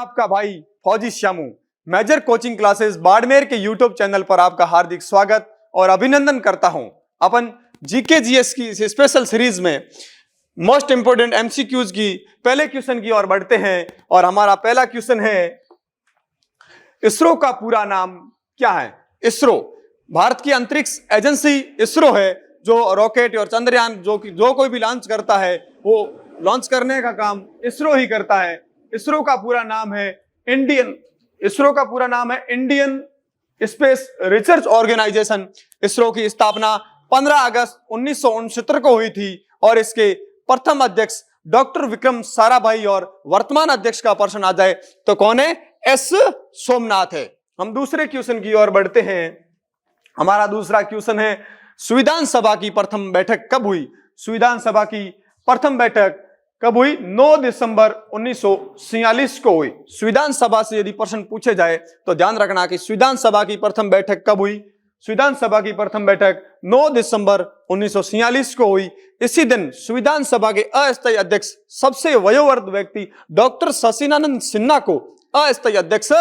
आपका भाई फौजी Shyamu major coaching classes Barmer के यूट्यूब चैनल पर आपका हार्दिक स्वागत और अभिनंदन करता हूं। अपन जीके जीएस की स्पेशल सीरीज में मोस्ट इंपोर्टेंट एमसीक्यूज की पहले क्वेश्चन की ओर बढ़ते हैं और हमारा पहला क्वेश्चन है, इसरो का पूरा नाम क्या है? इसरो भारत की अंतरिक्ष एजेंसी इसरो है, जो रॉकेट और चंद्रयान जो कोई भी लॉन्च करता है वो लॉन्च करने का काम इसरो ही करता है। इसरो का पूरा नाम है Indian Space Research Organisation. ISRO की स्थापना 15 अगस्त 1969 को हुई थी और इसके प्रथम अध्यक्ष डॉक्टर विक्रम साराभाई और वर्तमान अध्यक्ष का प्रश्न आ जाए तो कौन है? एस सोमनाथ है। हम दूसरे क्वेश्चन की ओर बढ़ते हैं। हमारा दूसरा क्वेश्चन है, संविधान सभा की प्रथम बैठक कब हुई? संविधान सभा की प्रथम बैठक कब हुई? 9 दिसंबर 1946 को हुई। संविधान सभा से यदि प्रश्न पूछे जाए तो ध्यान रखना कि संविधान सभा की प्रथम बैठक कब हुई? संविधान सभा की प्रथम बैठक 9 दिसंबर 1946 को हुई। इसी दिन संविधान सभा के अस्थायी अध्यक्ष सबसे वयोवृद्ध व्यक्ति डॉक्टर शशिनानंद सिन्हा को अस्थायी अध्यक्ष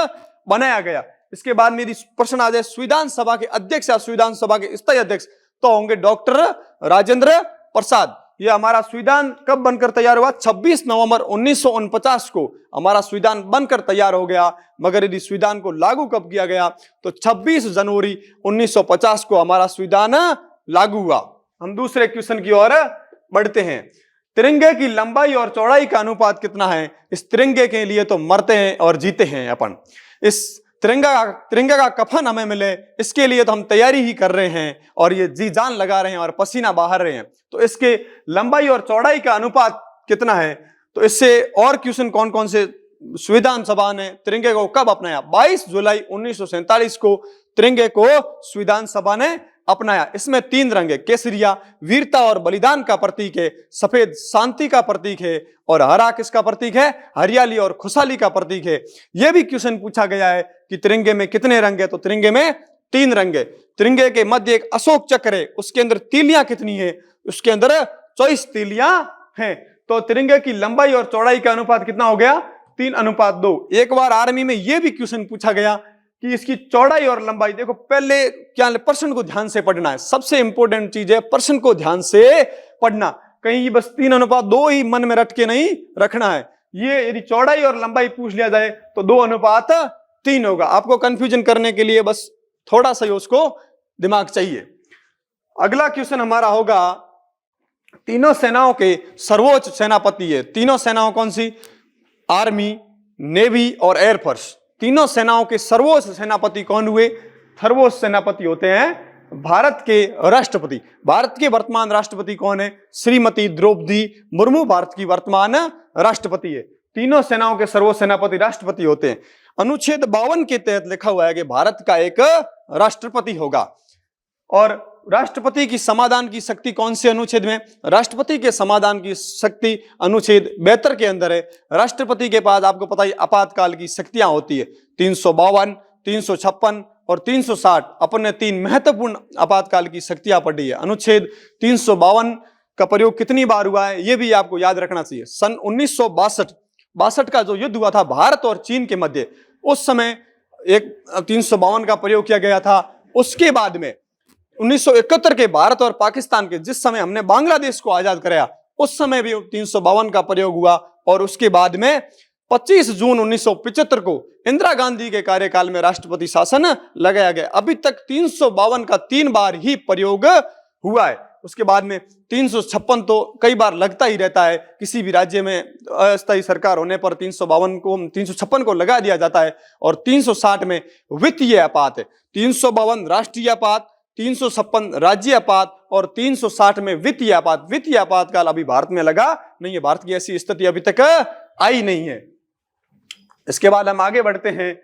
बनाया गया। इसके बाद में यदि प्रश्न आ जाए संविधान सभा के अध्यक्ष या संविधान सभा के स्थायी अध्यक्ष तो होंगे डॉक्टर राजेंद्र प्रसाद। ये हमारा संविधान कब बनकर तैयार हुआ? 26 नवंबर 1949 को हमारा संविधान बनकर तैयार हो गया, मगर यदि संविधान को लागू कब किया गया तो 26 जनवरी 1950 को हमारा संविधान लागू हुआ। हम दूसरे क्वेश्चन की ओर बढ़ते हैं। तिरंगे की लंबाई और चौड़ाई का अनुपात कितना है? इस तिरंगे के लिए तो मरते हैं और जीते हैं अपन। इस तिरंगा का कफन हमें मिले इसके लिए तो हम तैयारी ही कर रहे हैं और ये जी जान लगा रहे हैं और पसीना बहा रहे हैं। तो इसके लंबाई और चौड़ाई का अनुपात कितना है? तो इससे और क्वेश्चन कौन कौन से संविधान सभा ने तिरंगे को कब अपनाया? 22 जुलाई 1947 को तिरंगे को संविधान सभा ने अपनाया। इसमें 3 रंग है, केसरिया वीरता और बलिदान का प्रतीक है, सफेद शांति का प्रतीक है और हरा किसका प्रतीक है? हरियाली और खुशहाली का प्रतीक है। यह भी क्वेश्चन पूछा गया है कि तिरंगे में कितने रंग है? तो तिरंगे में 3 रंग है। तिरंगे के मध्य एक अशोक चक्र है, उसके अंदर तीलियां कितनी है? उसके अंदर 24 तीलियां हैं। तो तिरंगे की लंबाई और चौड़ाई का अनुपात कितना हो गया? 3:2। एक बार आर्मी में यह भी क्वेश्चन पूछा गया कि इसकी चौड़ाई और लंबाई, देखो पहले क्या प्रश्न को ध्यान से पढ़ना है, सबसे इंपॉर्टेंट चीज है प्रश्न को ध्यान से पढ़ना। कहीं बस 3:2 ही मन में रट के नहीं रखना है। ये यदि चौड़ाई और लंबाई पूछ लिया जाए तो 2:3 होगा। आपको कंफ्यूजन करने के लिए बस थोड़ा सा उसको दिमाग चाहिए। अगला क्वेश्चन हमारा होगा, तीनों सेनाओं के सर्वोच्च सेनापति है। तीनों सेनाओं कौन सी? आर्मी, नेवी और एयरफोर्स। तीनों सेनाओं के सर्वोच्च सेनापति कौन हुए? सर्वोच्च सेनापति होते हैं भारत के राष्ट्रपति। भारत के वर्तमान राष्ट्रपति कौन है? श्रीमती द्रौपदी मुर्मू भारत की वर्तमान राष्ट्रपति है। तीनों सेनाओं के सर्वोच्च सेनापति राष्ट्रपति होते हैं। अनुच्छेद 52 के तहत लिखा हुआ है कि भारत का एक राष्ट्रपति होगा। और राष्ट्रपति की समाधान की शक्ति कौन से अनुच्छेद में? राष्ट्रपति के समाधान की शक्ति अनुच्छेद 72 के अंदर है। राष्ट्रपति के पास आपको पता ही आपातकाल की शक्तियां होती है, 352, 356 और 360। अपन ने 3 महत्वपूर्ण आपातकाल की शक्तियां पढ़ी है। अनुच्छेद 352 का प्रयोग कितनी बार हुआ है ये भी आपको याद रखना चाहिए। सन 1962 का जो युद्ध हुआ था भारत और चीन के मध्य, उस समय एक 352 का प्रयोग किया गया था। उसके बाद में 1971 के भारत और पाकिस्तान के, जिस समय हमने बांग्लादेश को आजाद कराया, उस समय भी 352 का प्रयोग हुआ। और उसके बाद में 25 जून 1975 को इंदिरा गांधी के कार्यकाल में राष्ट्रपति शासन लगाया गया। अभी तक 352 का 3 बार ही प्रयोग हुआ है। उसके बाद में 356 तो कई बार लगता ही रहता है। किसी भी राज्य में अस्थायी सरकार होने पर 356 को लगा दिया जाता है। और 360 में वित्तीय आपात है। 352 राष्ट्रीय आपात, 356 राज्य आपात और 360 में वित्तीय आपात। वित्तीय आपातकाल अभी भारत में लगा नहीं है, भारत की ऐसी स्थिति अभी तक आई नहीं है। इसके बाद हम आगे बढ़ते हैं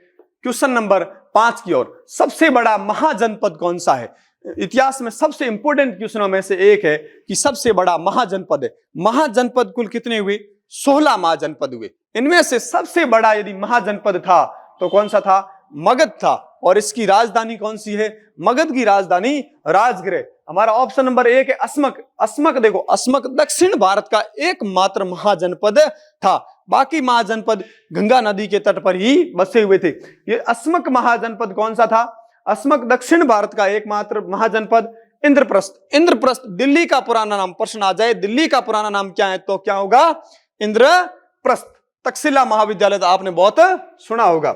क्वेश्चन नंबर 5 की ओर। सबसे बड़ा महाजनपद कौन सा है? इतिहास में सबसे इंपॉर्टेंट क्वेश्चनों में से एक है कि सबसे बड़ा महाजनपद है। महाजनपद कुल कितने हुए? 16 महाजनपद हुए। इनमें से सबसे बड़ा यदि महाजनपद था तो कौन सा था? मगध था। और इसकी राजधानी कौन सी है? मगध की राजधानी राजगृह। हमारा ऑप्शन नंबर 1 है अस्मक। अस्मक देखो, अस्मक दक्षिण भारत का एकमात्र महाजनपद था, बाकी महाजनपद गंगा नदी के तट पर ही बसे हुए थे। ये अस्मक महाजनपद कौन सा था? अस्मक दक्षिण भारत का एकमात्र महाजनपद। इंद्रप्रस्थ, इंद्रप्रस्थ दिल्ली का पुराना नाम, प्रश्न आ जाए दिल्ली का पुराना नाम क्या है तो क्या होगा? इंद्रप्रस्थ। तक्षशिला महाविद्यालय तो आपने बहुत सुना होगा।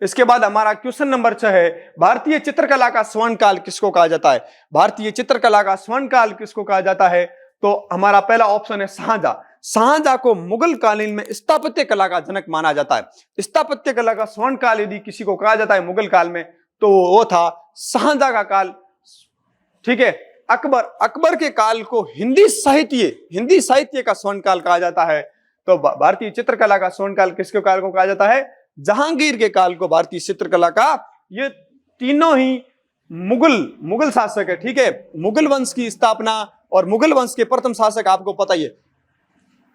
इसके बाद हमारा क्वेश्चन नंबर 6 है, भारतीय चित्रकला का स्वर्ण काल किसको कहा जाता है? भारतीय चित्रकला का स्वर्ण काल किसको कहा जाता है? तो हमारा पहला ऑप्शन है शाहजहां। शाहजहां को मुगल कालीन में स्थापत्य कला का जनक माना जाता है। स्थापत्य कला का स्वर्ण काल यदि किसी को कहा जाता है मुगल काल में तो वो था शाहजहां का काल। ठीक है, अकबर, अकबर के काल को हिंदी साहित्य का स्वर्ण काल कहा जाता है। तो भारतीय चित्रकला का स्वर्ण काल किसके काल को कहा जाता है? जहांगीर के काल को भारतीय चित्रकला का। ये तीनों ही मुगल शासक है। ठीक है, मुगल वंश की स्थापना और मुगल वंश के प्रथम शासक आपको पता ही है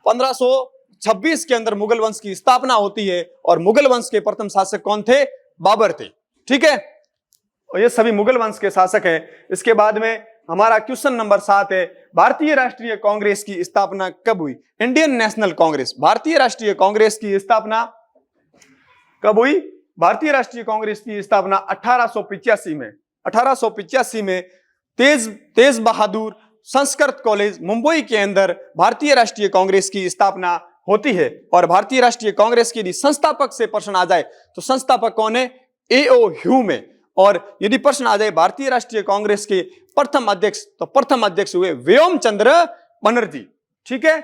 1526 के अंदर मुगल वंश की स्थापना होती है और मुगल वंश के प्रथम शासक कौन थे? बाबर थे। ठीक है, और ये सभी मुगल वंश के शासक हैं। इसके बाद में हमारा क्वेश्चन नंबर 7 है, भारतीय राष्ट्रीय कांग्रेस की स्थापना कब हुई? इंडियन नेशनल कांग्रेस, भारतीय राष्ट्रीय कांग्रेस की स्थापना कब हुई? भारतीय राष्ट्रीय कांग्रेस की स्थापना 1885 में। 1885 में तेज बहादुर संस्कृत कॉलेज मुंबई के अंदर भारतीय राष्ट्रीय कांग्रेस की स्थापना होती है। और भारतीय राष्ट्रीय कांग्रेस के यदि संस्थापक से प्रश्न आ जाए तो संस्थापक कौन है? A.O. ह्यूम है। और यदि प्रश्न आ जाए भारतीय राष्ट्रीय कांग्रेस के प्रथम अध्यक्ष तो प्रथम अध्यक्ष हुए व्योम चंद्र बनर्जी। ठीक है,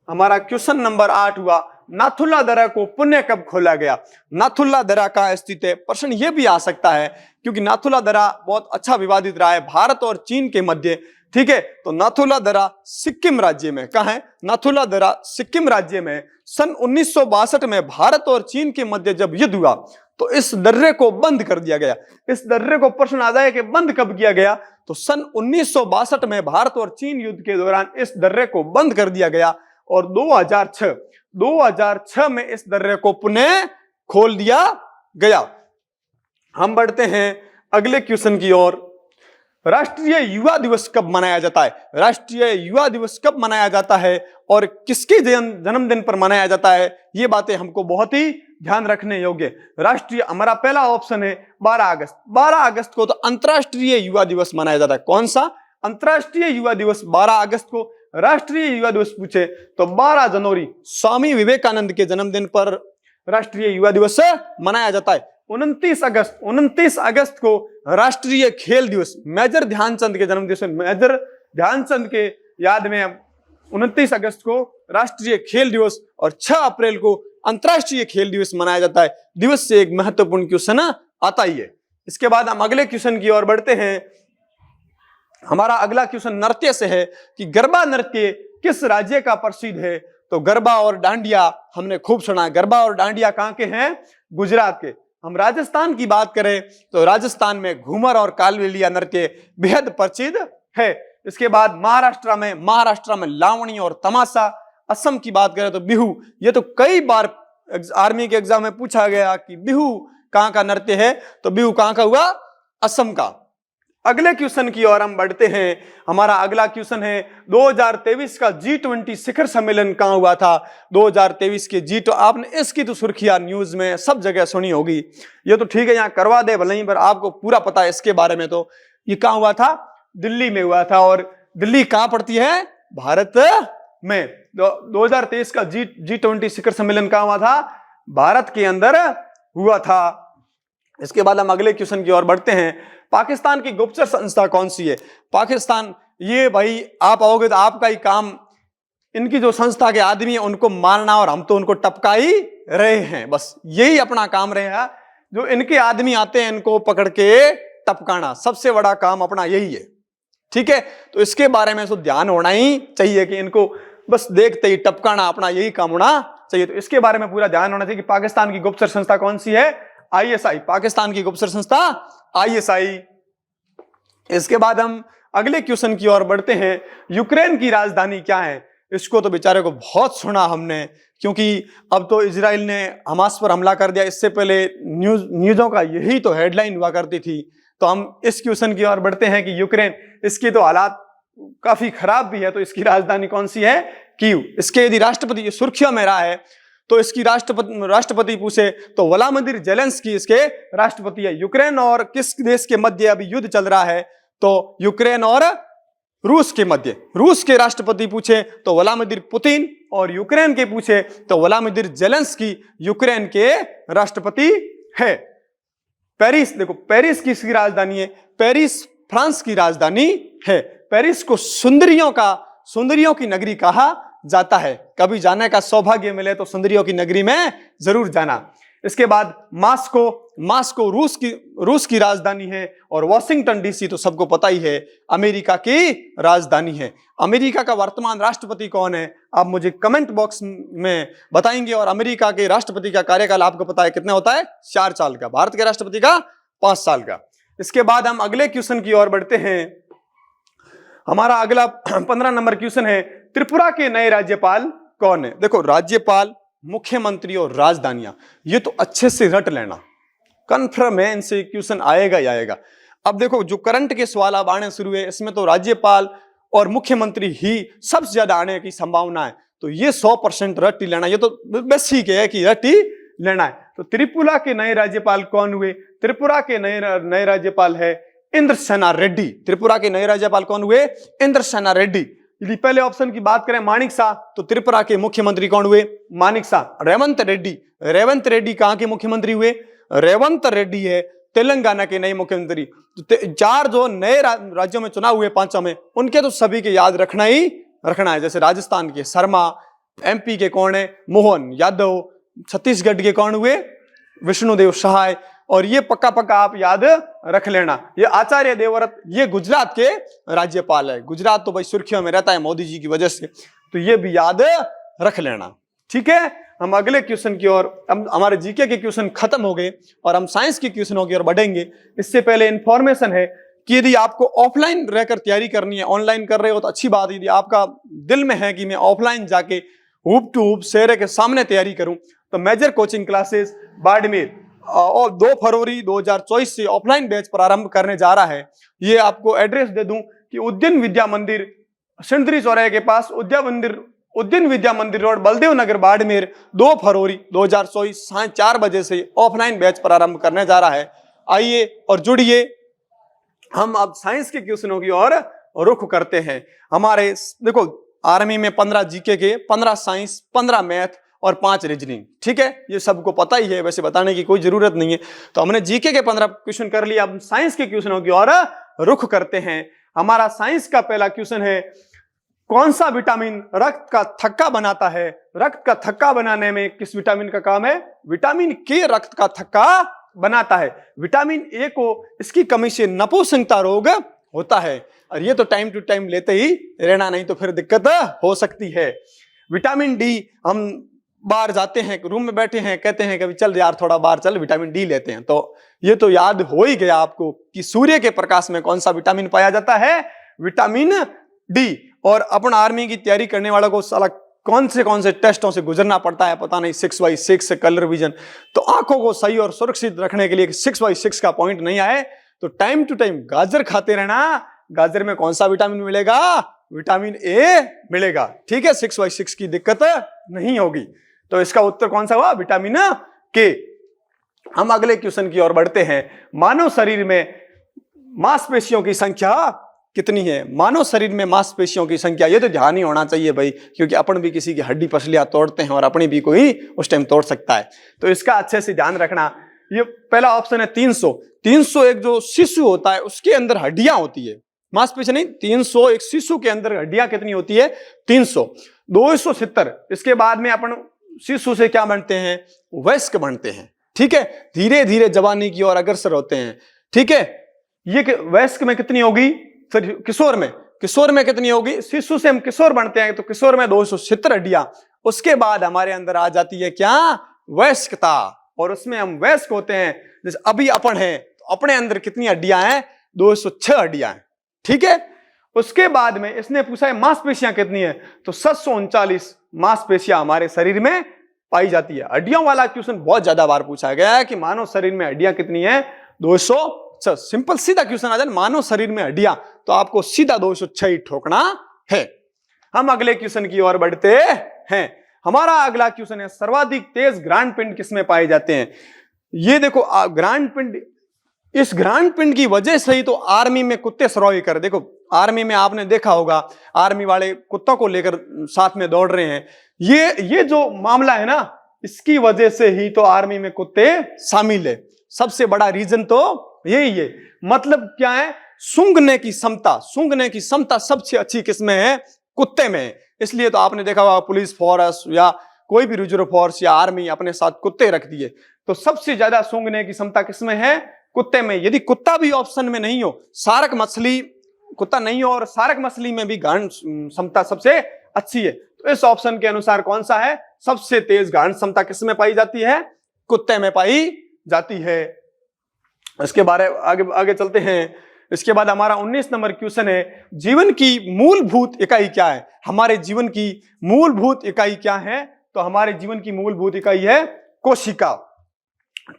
हमारा क्वेश्चन नंबर 8 हुआ, नाथुला दर्रा को पुनः कब खोला गया? नाथुला दर्रा कहाँ स्थित है? प्रश्न यह भी आ सकता है क्योंकि नाथुला दर्रा बहुत अच्छा विवादित रहा है भारत और चीन के मध्य। ठीक है, तो नाथुला दर्रा सिक्किम राज्य में कहाँ है? नाथुला दर्रा सिक्किम राज्य में। सन 1962 में भारत और चीन के मध्य जब युद्ध हुआ तो इस दर्रे को बंद कर दिया गया। इस दर्रे को प्रश्न आ जाए कि बंद कब किया गया तो सन 1962 में भारत और चीन युद्ध के दौरान इस दर्रे को बंद कर दिया गया और 2006 में इस दर्रे को पुनः खोल दिया गया। हम बढ़ते हैं अगले क्वेश्चन की ओर। राष्ट्रीय युवा दिवस कब मनाया जाता है? राष्ट्रीय युवा दिवस कब मनाया जाता है और किसके जन्मदिन पर मनाया जाता है? ये बातें हमको बहुत ही ध्यान रखने योग्य। राष्ट्रीय, हमारा पहला ऑप्शन है 12 अगस्त। 12 अगस्त को तो अंतर्राष्ट्रीय युवा दिवस मनाया जाता है। कौन सा? अंतर्राष्ट्रीय युवा दिवस 12 अगस्त को। राष्ट्रीय युवा दिवस पूछे तो 12 जनवरी स्वामी विवेकानंद के जन्मदिन पर राष्ट्रीय युवा दिवस मनाया जाता है। 29 अगस्त को राष्ट्रीय खेल दिवस, मेजर ध्यानचंद के जन्मदिन, मेजर ध्यानचंद के याद में 29 अगस्त को राष्ट्रीय खेल दिवस और 6 अप्रैल को अंतर्राष्ट्रीय खेल दिवस मनाया जाता है। दिवस से एक महत्वपूर्ण क्वेश्चन आता ही है। इसके बाद हम अगले क्वेश्चन की ओर बढ़ते हैं। हमारा अगला क्वेश्चन नृत्य से है कि गरबा नृत्य किस राज्य का प्रसिद्ध है? तो गरबा और डांडिया हमने खूब सुना है। गरबा और डांडिया कहां के हैं? गुजरात के। हम राजस्थान की बात करें तो राजस्थान में घूमर और कालबेलिया नृत्य बेहद प्रसिद्ध है। इसके बाद महाराष्ट्र में लावणी और तमाशा। असम की बात करें तो बिहू। ये तो कई बार आर्मी के एग्जाम में पूछा गया कि बिहू कहां का नृत्य है, तो बिहू कहां का हुआ? असम का। अगले क्वेश्चन की ओर हम बढ़ते हैं। हमारा अगला क्वेश्चन है 2023 का G20 शिखर सम्मेलन कहां हुआ था? 2023 के आपने इसकी तो सुर्खियां न्यूज में सब जगह सुनी होगी। ये तो ठीक है, यहाँ करवा दे भले ही, पर आपको पूरा पता है इसके बारे में। तो ये कहां हुआ था? दिल्ली में हुआ था। और दिल्ली कहां पड़ती है? भारत में। 2023 का G20 शिखर सम्मेलन कहां हुआ था? भारत के अंदर हुआ था। इसके बाद हम अगले क्वेश्चन की ओर बढ़ते हैं। पाकिस्तान की गुप्तचर संस्था कौन सी है? पाकिस्तान, ये भाई आप आओगे तो आपका ही काम, इनकी जो संस्था के आदमी है उनको मारना और हम तो उनको टपका ही रहे हैं। बस यही अपना काम रहा। जो इनके आदमी आते हैं इनको पकड़ के टपकाना, सबसे बड़ा काम अपना यही है। ठीक है, तो इसके बारे में तो ध्यान होना ही चाहिए कि इनको बस देखते ही टपकाना अपना यही काम होना चाहिए। तो इसके बारे में पूरा ध्यान होना चाहिए कि पाकिस्तान की गुप्तचर संस्था कौन सी है? ISI। पाकिस्तान की गुप्तचर संस्था ISI। इसके बाद हम अगले क्वेश्चन की ओर बढ़ते हैं। यूक्रेन की राजधानी क्या है? इसको तो बेचारे को बहुत सुना हमने, क्योंकि अब तो इजराइल ने हमास पर हमला कर दिया। इससे पहले न्यूज़ों का यही तो हेडलाइन हुआ करती थी तो हम इस क्वेश्चन की ओर बढ़ते हैं कि यूक्रेन, इसकी तो हालात काफी खराब भी है, तो इसकी राजधानी कौन सी है? कीव। इसके यदि राष्ट्रपति सुर्खियों में रहा है तो इसकी राष्ट्रपति पूछे तो व्लादिमीर जेलेंस्की इसके राष्ट्रपति है। यूक्रेन और किस देश के मध्य अभी युद्ध चल रहा है? तो यूक्रेन और रूस के मध्य। रूस के राष्ट्रपति पूछे तो व्लादिमीर पुतिन, और यूक्रेन के पूछे तो व्लादिमीर जेलेंस्की यूक्रेन के राष्ट्रपति है। पेरिस, देखो पेरिस किसकी राजधानी है? पेरिस फ्रांस की राजधानी है। पेरिस को सुंदरियों की नगरी कहा जाता है। कभी जाने का सौभाग्य मिले तो सुंदरियों की नगरी में जरूर जाना। इसके बाद मास्को रूस की राजधानी है, और वॉशिंगटन डीसी तो सबको पता ही है अमेरिका की राजधानी है। अमेरिका का वर्तमान राष्ट्रपति कौन है? आप मुझे कमेंट बॉक्स में बताएंगे। और अमेरिका के राष्ट्रपति का कार्यकाल आपको पता है कितना होता है? 4 साल का। भारत के राष्ट्रपति का 5 साल का। इसके बाद हम अगले क्वेश्चन की ओर बढ़ते हैं। हमारा अगला 15 नंबर क्वेश्चन है, त्रिपुरा के नए राज्यपाल कौन है? देखो राज्यपाल, मुख्यमंत्री और राजधानियां, ये तो अच्छे से रट लेना, कन्फर्म है इनसे क्वेश्चन आएगा ही आएगा। अब देखो जो करंट के सवाल अब आने शुरू है, इसमें तो राज्यपाल और मुख्यमंत्री ही सबसे ज्यादा आने की संभावना है, तो ये 100% रट ही लेना, ये तो बस ठीक है कि रट ही लेना है। तो त्रिपुरा के नए राज्यपाल कौन हुए? त्रिपुरा के नए राज्यपाल है इंद्रसेना रेड्डी। त्रिपुरा के नए राज्यपाल कौन हुए? इंद्रसेना रेड्डी। यदि पहले ऑप्शन की बात करें मानिक शाह, तो त्रिपुरा के मुख्यमंत्री कौन हुए? मानिक शाह। रेवंत रेड्डी कहां के मुख्यमंत्री हुए? रेवंत रेड्डी है तेलंगाना के नए मुख्यमंत्री। तो 4 जो नए राज्यों में चुनाव हुए 5 में, उनके तो सभी के याद रखना है। जैसे राजस्थान के शर्मा, MP के कौन है? मोहन यादव, छत्तीसगढ़ के कौन हुए? विष्णुदेव सहाय, और ये पक्का आप याद रख लेना। ये आचार्य देवव्रत, ये गुजरात के राज्यपाल है। गुजरात तो भाई सुर्खियों में रहता है मोदी जी की वजह से, तो ये भी याद रख लेना। ठीक है, हम अगले क्वेश्चन की ओर, हमारे जीके के क्वेश्चन खत्म हो गए और हम साइंस के क्वेश्चनों की ओर बढ़ेंगे। इससे पहले इंफॉर्मेशन है कि यदि आपको ऑफलाइन रहकर तैयारी करनी है, ऑनलाइन कर रहे हो तो अच्छी बात है। यदि आपका दिल में है कि मैं ऑफलाइन जाके हुप टू हुप चेहरे के सामने तैयारी करूं, तो मेजर कोचिंग क्लासेस बाड़मेर और 2 फरवरी 2024 से ऑफलाइन बैच प्रारंभ करने जा रहा है। ये आपको एड्रेस दे दूं कि उद्यन विद्या मंदिर सिंदरी चौराहे के पास, उद्यन विद्या मंदिर रोड, बलदेव नगर, बाड़मेर, 2 फरवरी 2024 साढ़े 4 बजे से ऑफलाइन बैच प्रारंभ करने जा रहा है। आइए और जुड़िए। हम अब साइंस के क्वेश्चनों की ओर रुख करते हैं। हमारे देखो आर्मी में 15 जीके के, 15 साइंस, 15 मैथ और 5 रीजनिंग। ठीक है, ये सबको पता ही है, वैसे बताने की कोई जरूरत नहीं है। तो हमने जीके के 15 क्वेश्चन कर लिया, अब साइंस के क्वेश्चनों की ओर रुख करते हैं। हमारा साइंस का पहला क्वेश्चन है, कौन सा विटामिन रक्त का थक्का बनाता है? रक्त का थक्का बनाने में किस विटामिन का काम है? विटामिन के रक्त का थक्का बनाता है। विटामिन ए को इसकी कमी से नपुंसकता रोग होता है, और ये तो टाइम टू टाइम लेते ही रहना, नहीं तो फिर दिक्कत हो सकती है। विटामिन डी, हम बाहर जाते हैं, रूम में बैठे हैं, कहते हैं कि चल यार थोड़ा बाहर चल, विटामिन डी लेते हैं, तो ये तो याद हो ही गया आपको कि सूर्य के प्रकाश में कौन सा विटामिन पाया जाता है? Vitamin D. और अपन आर्मी की तैयारी करने वालों को साला कौन से टेस्टों से गुजरना पड़ता है पता नहीं, 6x6 कलर विजन। तो आंखों को सही और सुरक्षित रखने के लिए 6x6 का पॉइंट नहीं आए तो टाइम टू टाइम गाजर खाते रहना। गाजर में कौन सा विटामिन मिलेगा? विटामिन ए मिलेगा। ठीक है, 6x6 की दिक्कत नहीं होगी। तो इसका उत्तर कौन सा हुआ? विटामिन के। हम अगले क्वेश्चन की ओर बढ़ते हैं। मानव शरीर में मांसपेशियों की संख्या कितनी है? मानव शरीर में मांसपेशियों की संख्या, ये तो ध्यान ही होना चाहिए भाई, क्योंकि अपन भी किसी की हड्डी पसलियां तोड़ते हैं और अपनी भी कोई उस टाइम तोड़ सकता है, तो इसका अच्छे से ध्यान रखना। ये पहला ऑप्शन है 300। 300 एक जो शिशु होता है उसके अंदर हड्डियां होती है, मांसपेशी नहीं। 300 एक शिशु के अंदर हड्डियां कितनी होती है? 300। 270 इसके बाद में अपन शिशु से क्या बनते हैं? वयस्क बनते हैं। ठीक है, धीरे धीरे जवानी की ओर अग्रसर होते हैं। ठीक है, ये वयस्क में कितनी होगी? फिर किशोर में कितनी होगी? शिशु से हम किशोर बनते हैं तो किशोर में 270 हड्डियां। उसके बाद हमारे अंदर आ जाती है क्या? वयस्कता, और उसमें हम वयस्क होते हैं। जैसे अभी अपन हैं तो अपने अंदर कितनी हड्डियां हैं? 206 हड्डियां हैं। ठीक है, उसके बाद में इसने पूछा है मांसपेशियां कितनी है, तो 739 मांसपेशियां हमारे शरीर में पाई जाती है। हड्डियों वाला क्वेश्चन बहुत ज्यादा बार पूछा गया है कि मानव शरीर में हड्डियां कितनी है? 206 अच्छा सिंपल सीधा क्वेश्चन आ जाए, मानव शरीर में हड्डियां, तो आपको सीधा 206 ही ठोकना है। हम अगले क्वेश्चन की ओर बढ़ते हैं। हमारा अगला क्वेश्चन है, सर्वाधिक तेज ग्रांड पिंड किसमें पाए जाते हैं? ये देखो ग्रांड पिंड, इस ग्रांड पिंड की वजह से ही तो आर्मी में कुत्ते सरोई कर, देखो आर्मी में आपने देखा होगा आर्मी वाले कुत्तों को लेकर साथ में दौड़ रहे हैं। ये जो मामला है ना, इसकी वजह से ही तो आर्मी में कुत्ते शामिल है। सबसे बड़ा रीजन तो यही है। मतलब क्या है, सूंघने की क्षमता सबसे अच्छी किसमें है? कुत्ते में है। इसलिए तो आपने देखा होगा पुलिस फोर्स या कोई भी रिजर्व फोर्स या आर्मी अपने साथ कुत्ते रख दिए, तो सबसे ज्यादा सूंघने की क्षमता किसमें है? कुत्ते में। यदि कुत्ता भी ऑप्शन में नहीं हो, सारक मछली, कुत्ता नहीं हो और सारक मछली में भी घ्राण क्षमता सबसे अच्छी है, तो इस ऑप्शन के अनुसार कौन सा है? सबसे तेज घ्राण क्षमता किसमें पाई जाती है? कुत्ते में पाई जाती है। इसके बारे आगे चलते हैं। इसके बाद हमारा 19 नंबर क्वेश्चन है, जीवन की मूलभूत इकाई क्या है? हमारे जीवन की मूलभूत इकाई क्या है? तो हमारे जीवन की मूलभूत इकाई है कोशिका।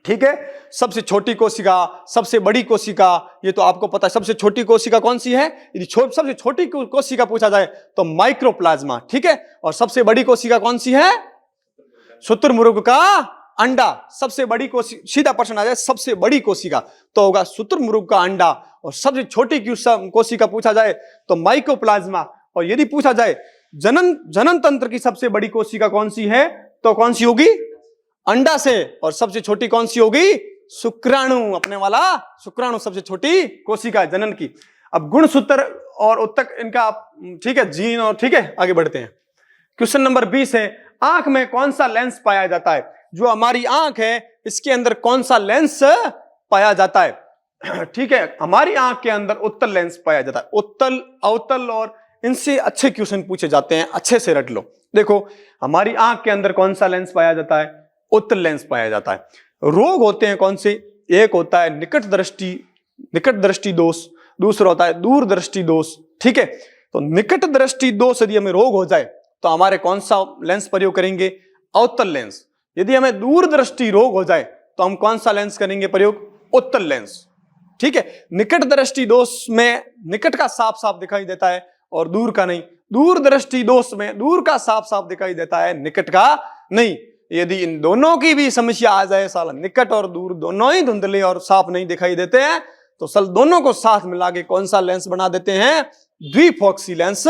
ठीक है, सबसे छोटी कोशिका, सबसे बड़ी कोशिका, ये तो आपको पता है। सबसे छोटी कोशिका कौन सी है? यदि सबसे छोटी कोशिका पूछा जाए तो माइक्रोप्लाज्मा। ठीक है, और सबसे बड़ी कोशिका कौन सी है? शुतुरमुर्ग का अंडा। सबसे बड़ी कोशिका, सीधा प्रश्न आ जाए सबसे बड़ी कोशिका तो होगा शुतुरमुर्ग का अंडा, और सबसे छोटी कोशिका पूछा जाए तो माइक्रोप्लाज्मा। और यदि पूछा जाए जनन तंत्र की सबसे बड़ी कोशिका कौन सी है, तो कौन सी होगी? अंडा से। और सबसे छोटी कौन सी होगी? शुक्राणु, अपने वाला शुक्राणु सबसे छोटी कोशिका जनन की। अब गुणसूत्र और उत्तक इनका, ठीक है, जीन और, ठीक है, आगे बढ़ते हैं। क्वेश्चन नंबर 20 है, आंख में कौन सा लेंस पाया जाता है? जो हमारी आंख है इसके अंदर कौन सा लेंस पाया जाता है? ठीक है, हमारी आंख के अंदर उत्तल लेंस पाया जाता है। उत्तल, अवतल, और इनसे अच्छे क्वेश्चन पूछे जाते हैं, अच्छे से रट लो। देखो हमारी आंख के अंदर कौन सा लेंस पाया जाता है? उत्तल लेंस पाया जाता है। रोग होते हैं कौन से? एक होता है निकट दृष्टि दोष, दूसरा होता है दूर दृष्टि दोष। ठीक है, तो निकट दृष्टि दोष यदि हमें रोग हो जाए तो हमारे कौन सा लेंस प्रयोग करेंगे? अवतल लेंस। यदि हमें दूर दृष्टि रोग हो जाए तो हम कौन सा लेंस करेंगे प्रयोग? उत्तल लेंस। ठीक है, निकट दृष्टि दोष में निकट का साफ साफ दिखाई देता है और दूर का नहीं। दूर दृष्टि दोष में दूर का साफ साफ दिखाई देता है, निकट का नहीं। यदि इन दोनों की भी समस्या आ जाए, साला निकट और दूर दोनों ही धुंधले और साफ नहीं दिखाई देते हैं, तो सल दोनों को साथ मिला के कौन सा लेंस बना देते हैं? द्विफोक्सी लेंस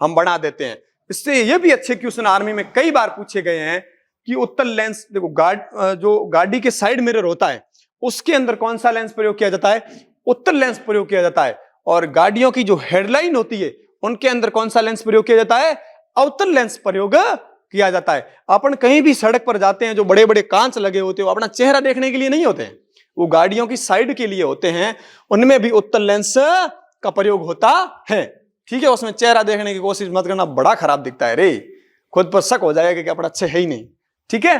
हम बना देते हैं। इससे ये भी अच्छे क्वेश्चन आर्मी में कई बार पूछे गए हैं कि उत्तल लेंस, देखो जो गाड़ी के साइड मिरर होता है उसके अंदर कौन सा लेंस प्रयोग किया जाता है? उत्तल लेंस प्रयोग किया जाता है। और गाड़ियों की जो हेडलाइन होती है उनके अंदर कौन सा लेंस प्रयोग किया जाता है? अवतल लेंस प्रयोग किया जाता है। अपन कहीं भी सड़क पर जाते हैं, जो बड़े बड़े कांच लगे होते हैं वो अपना चेहरा देखने के लिए नहीं होते हैं, वो गाड़ियों की साइड के लिए होते हैं। उनमें भी उत्तल लेंस का प्रयोग होता है। ठीक है, उसमें चेहरा देखने की कोशिश मत करना, बड़ा खराब दिखता है रे, खुद पर शक हो जाएगा कि अपना अच्छे है ही नहीं। ठीक है,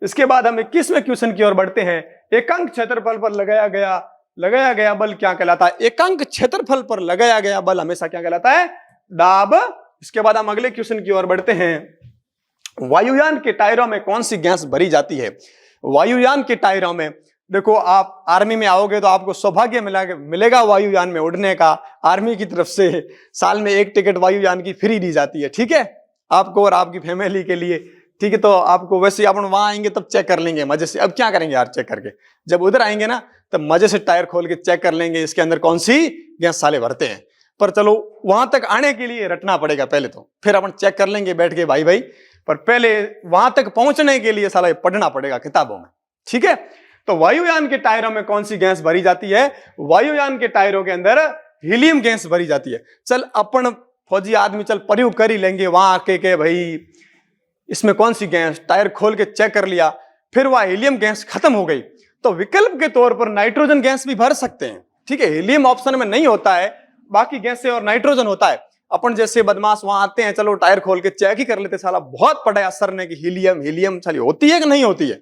इसके बाद हम 21वें क्वेश्चन की ओर बढ़ते हैं। एकांक क्षेत्रफल पर लगाया गया बल क्या कहलाता है? एकांक क्षेत्रफल पर लगाया गया बल हमेशा क्या कहलाता है? दाब। इसके बाद हम अगले क्वेश्चन की ओर बढ़ते हैं। वायुयान के टायरों में कौन सी गैस भरी जाती है? वायुयान के टायरों में, देखो आप आर्मी में आओगे तो आपको सौभाग्य मिलेगा वायुयान में उड़ने का। आर्मी की तरफ से साल में 1 टिकट वायुयान की फ्री दी जाती है। ठीक है, आपको और आपकी फैमिली के लिए। ठीक है, तो आपको वैसे अपन वहां आएंगे तब चेक कर लेंगे मजे से। अब क्या करेंगे यार चेक करके, जब उधर आएंगे ना तब मजे से टायर खोल के चेक कर लेंगे इसके अंदर कौन सी गैस साले भरते हैं। पर चलो वहां तक आने के लिए रटना पड़ेगा पहले, तो फिर अपन चेक कर लेंगे बैठ के भाई। पर पहले वहां तक पहुंचने के लिए साला पढ़ना पड़ेगा किताबों में। ठीक है, तो वायुयान के टायरों में कौन सी गैस भरी जाती है? वायुयान के टायरों के अंदर हीलियम गैस भरी जाती है। चल अपन फौजी आदमी चल प्रयोग कर ही लेंगे वहां आके के भाई इसमें कौन सी गैस, टायर खोल के चेक कर लिया, फिर वह हीलियम गैस खत्म हो गई तो विकल्प के तौर पर नाइट्रोजन गैस भी भर सकते हैं। ठीक है, हीलियम ऑप्शन में नहीं होता है, बाकी गैसें और नाइट्रोजन होता है। अपन जैसे बदमाश वहां आते हैं, चलो टायर खोल के चेक ही कर लेते, साला बहुत पढ़ा सर ने कि हीलियम साली होती है कि नहीं होती है।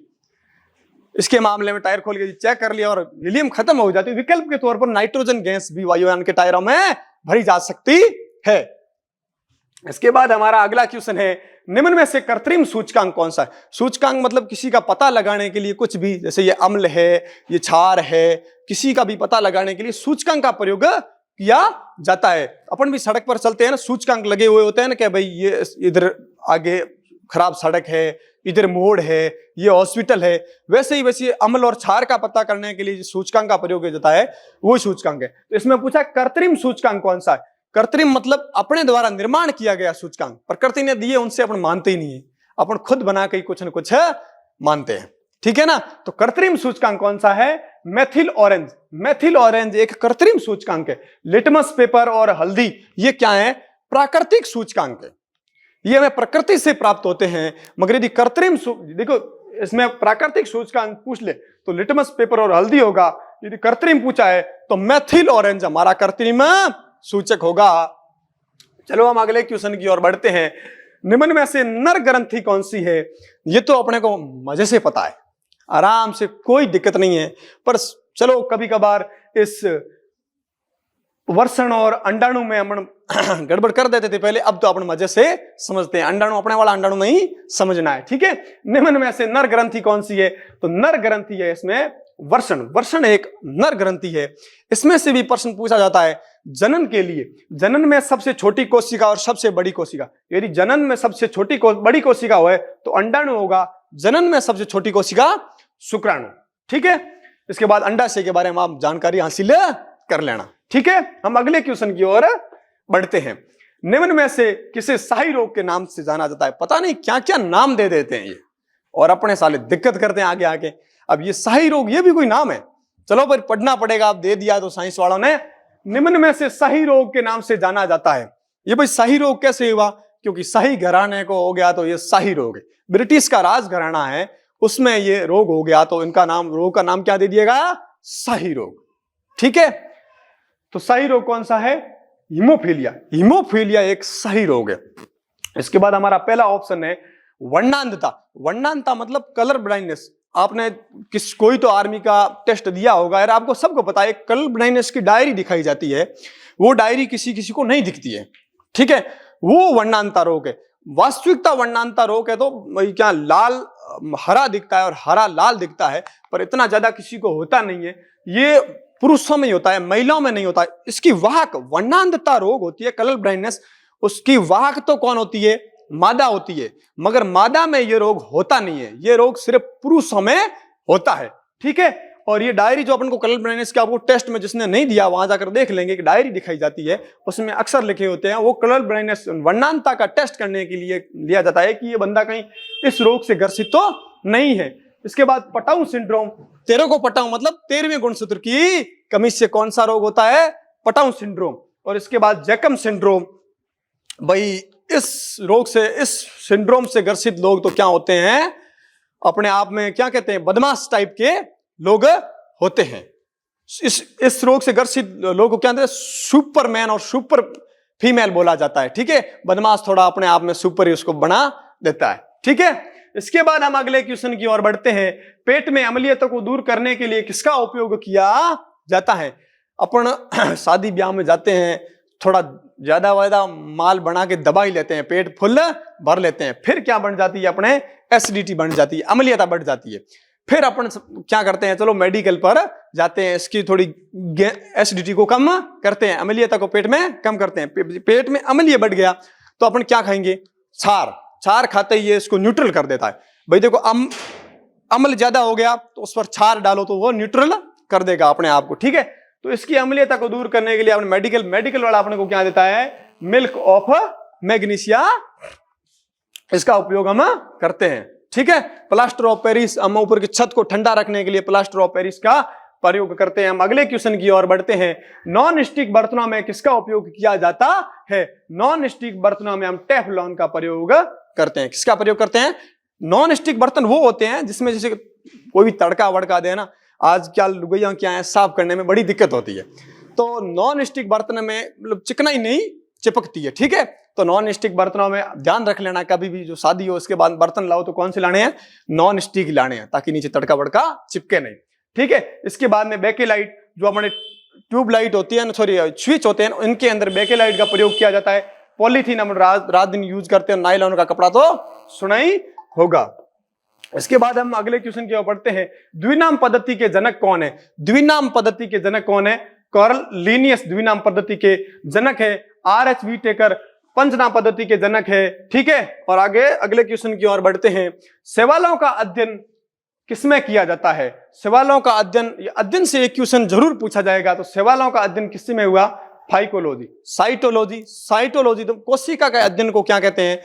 इसके मामले में टायर खोल के चेक कर लिया और हीलियम खत्म हो जाती है। विकल्प के तौर पर नाइट्रोजन गैस भी वायुयान के टायरों में भरी जा सकती है। इसके बाद हमारा अगला क्वेश्चन है, निम्न में से कृत्रिम सूचकांक कौन सा है? सूचकांक मतलब किसी का पता लगाने के लिए कुछ भी, जैसे ये अम्ल है, ये क्षार है, किसी का भी पता लगाने के लिए सूचकांक का प्रयोग किया जाता है। अपन भी सड़क पर चलते हैं ना, सूचकांक लगे हुए होते हैं ना कि भाई ये इधर आगे खराब सड़क है, इधर मोड़ है, ये हॉस्पिटल है। वैसे ही अम्ल और क्षार का पता करने के लिए सूचकांक का प्रयोग किया जाता है, वो सूचकांक है। तो इसमें पूछा कृत्रिम सूचकांक कौन सा है? कृत्रिम मतलब अपने द्वारा निर्माण किया गया सूचकांक, प्रकृति ने दिए उनसे अपन मानते ही नहीं है, अपन खुद बना के कुछ न कुछ मानते हैं, ठीक है ना। तो कृत्रिम सूचकांक कौन सा है? Methyl orange. मेथिल ऑरेंज एक कृत्रिम सूचकांक है। लिटमस पेपर और हल्दी ये क्या है? प्राकृतिक सूचकांक है, ये हमें प्रकृति से प्राप्त होते हैं। मगर यदि कृत्रिम देखो इसमें प्राकृतिक सूचकांक पूछ ले तो लिटमस पेपर और हल्दी होगा, यदि कृत्रिम पूछा है तो मेथिल ऑरेंज हमारा कृत्रिम सूचक होगा। चलो हम अगले क्वेश्चन की ओर बढ़ते हैं। निम्न में से नर ग्रंथि कौन सी है? ये तो अपने को मजे से पता है, आराम से, कोई दिक्कत नहीं है। पर चलो कभी कभार इस वर्षण और अंडाणु में हम गड़बड़ कर देते थे पहले, अब तो अपन मजे से समझते हैं। अंडाणु अपने वाला अंडाणु नहीं समझना है, ठीक है। निम्न में से नर ग्रंथि कौन सी है? तो नर ग्रंथि है इसमें वर्षण। वर्षण एक नर ग्रंथि है। इसमें से भी प्रश्न पूछा जाता है जनन के लिए। जनन में सबसे छोटी कोशिका और सबसे बड़ी कोशिका, यदि जनन में सबसे छोटी बड़ी कोशिका हो तो अंडाणु होगा, जनन में सबसे छोटी कोशिका शुक्राणु, ठीक है। इसके बाद अंडाशय के बारे में आप जानकारी हासिल कर लेना, ठीक है। हम अगले क्वेश्चन की ओर बढ़ते हैं। निम्न में से किसे शाही रोग के नाम से जाना जाता है? पता नहीं क्या क्या नाम दे देते हैं ये, और अपने साले दिक्कत करते हैं आगे आके। अब ये शाही रोग ये भी कोई नाम है? चलो पर पढ़ना पड़ेगा, आप दे दिया तो साइंस वालों ने। निम्न में से शाही रोग के नाम से जाना जाता है। ये भाई शाही रोग कैसे हुआ? क्योंकि शाही घराने को हो गया तो ये शाही रोग है। ब्रिटिश का राज घराना है, उसमें ये रोग हो गया तो इनका नाम, रोग का नाम क्या दे दिएगा? शाही रोग, ठीक है। तो शाही रोग कौन सा है? हीमोफीलिया। हीमोफीलिया एक शाही रोग है। इसके बाद हमारा पहला ऑप्शन है वर्णांधता। वर्णांधता मतलब कलर ब्लाइंडनेस। आपने कोई तो आर्मी का टेस्ट दिया होगा यार, आपको सबको पता है कलर ब्लाइंडनेस की डायरी दिखाई जाती है, वो डायरी किसी किसी को नहीं दिखती है, ठीक है। वो वर्णांधता रोग है। वास्तविकता वर्णांधता रोग है तो क्या लाल हरा दिखता है और हरा लाल दिखता है, पर इतना ज्यादा किसी को होता नहीं है। ये पुरुषों में ही होता है, महिलाओं में नहीं होता है। इसकी वाहक वर्णांधता रोग होती है, कलर ब्लाइंडनेस, उसकी वाहक तो कौन होती है? मादा होती है, मगर मादा में ये रोग होता नहीं है, ये रोग सिर्फ पुरुषों में होता है, ठीक है। और ये डायरी जो अपन को कलर ब्लाइंडनेस के आपको टेस्ट में जिसने नहीं दिया वहां जाकर देख लेंगे कि डायरी दिखाई जाती है, उसमें अक्सर लिखे होते हैं। वो कलर ब्लाइंडनेस वर्णांधता का टेस्ट करने के लिए लिया जाता है कि ये बंदा कहीं इस रोग से ग्रसित तो नहीं है। इसके बाद पटाऊ सिंड्रोम। तेरे को पटाऊ मतलब 13वें गुणसूत्र की कमी से कौन सा रोग होता है? Patau syndrome. और इसके बाद जैकब सिंड्रोम। भाई इस रोग से, इस सिंड्रोम से ग्रसित लोग तो क्या होते हैं? अपने आप में क्या कहते हैं? बदमाश टाइप के लोग होते हैं। इस रोग से ग्रसित लोगों को क्या कहते हैं? सुपरमैन और सुपर फीमेल बोला जाता है, ठीक है। बदमाश थोड़ा अपने आप में सुपर ही उसको बना देता है, ठीक है। इसके बाद हम अगले क्वेश्चन की ओर बढ़ते हैं। पेट में अम्लीयता को दूर करने के लिए किसका उपयोग किया जाता है? अपन शादी ब्याह में जाते हैं, थोड़ा ज्यादा वायदा माल बना के दबा ही लेते हैं, पेट फुल भर लेते हैं, फिर क्या बन जाती है? अपने एसिडिटी बन जाती है, अम्लीयता बढ़ जाती है। फिर अपन क्या करते हैं? चलो मेडिकल पर जाते हैं, इसकी थोड़ी एसिडिटी को कम करते हैं, अम्लीयता को पेट में कम करते हैं। पेट में अम्लीय बढ़ गया तो अपन क्या खाएंगे? क्षार। क्षार खाते ही ये इसको न्यूट्रल कर देता है। भाई देखो अम्ल ज्यादा हो गया तो उस पर क्षार डालो तो वो न्यूट्रल कर देगा अपने आप को, ठीक है। तो इसकी अम्लीयता को दूर करने के लिए अपने मेडिकल वाला अपने को क्या देता है? मिल्क ऑफ मैग्नीशिया, इसका उपयोग हम करते हैं, ठीक है। प्लास्टर ऑफ पेरिस, हम ऊपर की छत को ठंडा रखने के लिए प्लास्टर ऑफ पेरिस का प्रयोग करते हैं। हम अगले क्वेश्चन की ओर बढ़ते हैं। नॉन स्टिक बर्तनों में किसका उपयोग किया जाता है? नॉन स्टिक बर्तनों में हम टेफलॉन का प्रयोग करते हैं। किसका प्रयोग करते हैं? नॉन स्टिक बर्तन वो होते हैं जिसमें जैसे कोई भी तड़का वड़का देना, आज क्या लुगैया क्या है, साफ करने में बड़ी दिक्कत होती है, तो नॉन स्टिक बर्तन में मतलब चिकनाई नहीं चिपकती है, ठीक है। तो नॉन स्टिक बर्तनों में ध्यान रख लेना, कभी भी जो शादी हो उसके बाद बर्तन लाओ तो कौन से लाने हैं? नॉन स्टिक लाने हैं, ताकि नीचे तड़का वड़का चिपके नहीं, ठीक है। इसके बाद में बेकेलाइट, जो हमारे ट्यूबलाइट होती है, सॉरी स्विच होते हैं, इनके अंदर बेकेलाइट का प्रयोग किया जाता है। पॉलीथीन हम रात दिन यूज करते हैं, नायलॉन का कपड़ा तो सुना ही होगा। इसके बाद हम अगले क्वेश्चन की ओर बढ़ते हैं। द्विनाम पद्धति के जनक कौन है? द्विनाम पद्धति के जनक कौन है? कार्ल लिनियस द्विनाम पद्धति के जनक है। आर.एच. व्हिटेकर पंचनाम पद्धति के जनक है। ठीक है, और आगे अगले क्वेश्चन की ओर बढ़ते हैं। शैवालों का अध्ययन किसमें किया जाता है? शैवालों का अध्ययन से एक क्वेश्चन जरूर पूछा जाएगा। तो शैवालों का अध्ययन किससे में हुआ? Phycology, cytology. तो कोशिका के अध्ययन को क्या कहते हैं?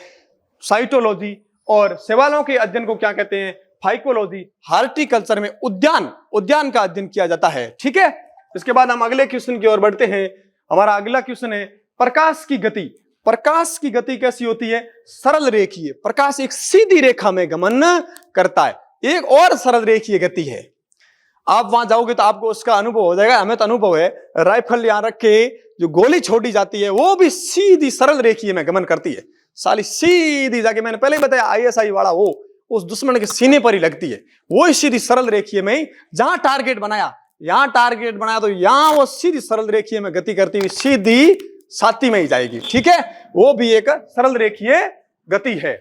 साइटोलॉजी। और शैवालों के अध्ययन को क्या कहते हैं? फाइकोलॉजी। हार्टिकल्चर में उद्यान का अध्ययन किया जाता है। ठीक है, इसके बाद हम अगले क्वेश्चन की ओर बढ़ते हैं। हमारा अगला क्वेश्चन है प्रकाश की गति। प्रकाश की गति कैसी होती है? सरल रेखीय। प्रकाश एक सीधी रेखा में गमन करता है, एक और सरल रेखीय गति है। आप वहां जाओगे तो आपको उसका अनुभव हो जाएगा। हमें तो अनुभव है, राइफल यहां रख के जो गोली छोड़ी जाती है वो भी सीधी सरल रेखीय में गमन करती है। साली सीधी जाके, मैंने पहले ही बताया आईएसआई वाला, वो उस दुश्मन के सीने पर ही लगती है। वो सीधी सरल रेखीय में, जहां टारगेट बनाया तो यहां वो सीधी सरल रेखीय में गति करती हुई सीधी छाती में ही जाएगी। ठीक है, वो भी एक सरल रेखीय गति है।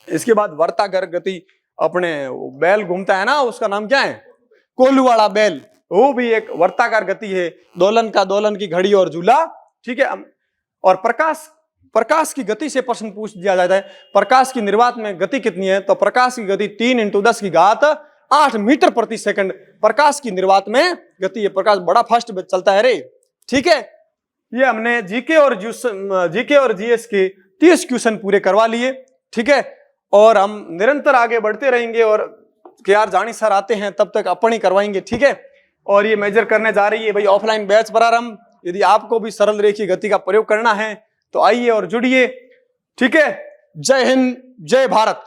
इसके बाद वर्ताकार गति, अपने बैल घूमता है ना, उसका नाम क्या है? कोल्हू वाला बैल, वो भी एक वर्ताकार गति है। दोलन की घड़ी और झूला। ठीक है, और प्रकाश की गति से प्रश्न पूछ दिया जाता है, प्रकाश की निर्वात में गति कितनी है? तो प्रकाश की गति 3 × 10⁸ मीटर प्रति सेकंड प्रकाश की निर्वात में गति है। प्रकाश बड़ा फास्ट चलता है रे। ठीक है, ये हमने जीके और जीएस के 30 क्वेश्चन पूरे करवा लिए। ठीक है, और हम निरंतर आगे बढ़ते रहेंगे, और यार जानी सर आते हैं तब तक अपन ही करवाएंगे। ठीक है, और ये मेजर करने जा रही है भाई ऑफलाइन बैच प्रारंभ। यदि आपको भी सरल रेखीय गति का प्रयोग करना है तो आइए और जुड़िए। ठीक है, जय हिंद, जय भारत।